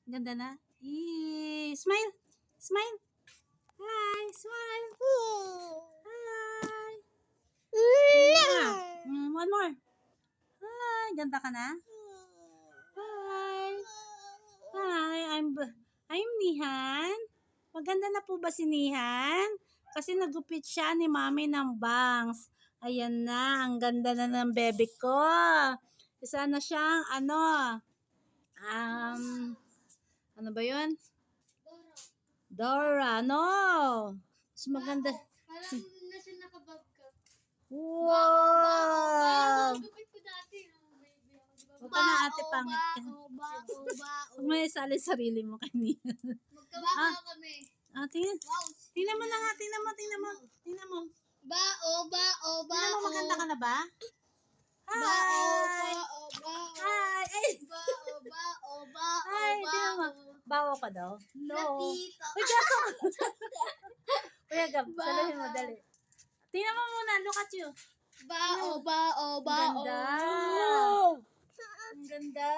Ganda na. Smile. Smile. Hi. Smile. Hi. One more. Hi. Ganda ka na? Hi. Hi. I'm Nihan. Maganda na po ba si Nihan? Kasi nagupit siya ni Mami ng bangs. Ayan na. Ang ganda na ng bebe ko. Isa na siyang ano ba yun? Dora, no. Mas maganda. Parang na siya nakababka. Wow! Gupit ko dati. Baby ako, di ba? Huwag ka na ate, pangit ka. Huwag mo isali sarili mo kanina. Magkababa kami. Tingnan. Tingnan mo na nga, tingnan mo. Tingnan mo. Bao. Tingnan mo, maganda ka na ba? Hi! Hi! Ay! Hi! Tingnan mo. Bawo ka daw? No. Lapito. Uy, gato. Kuya Gab, salamin mo, dali. Tingnan mo muna, look at you. Bao. Ang ganda. Ang ganda.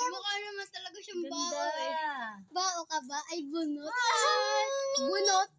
Mukha naman talaga siyang bao Ganda. eh. Bao ka ba? Ay, bunot. Bunot.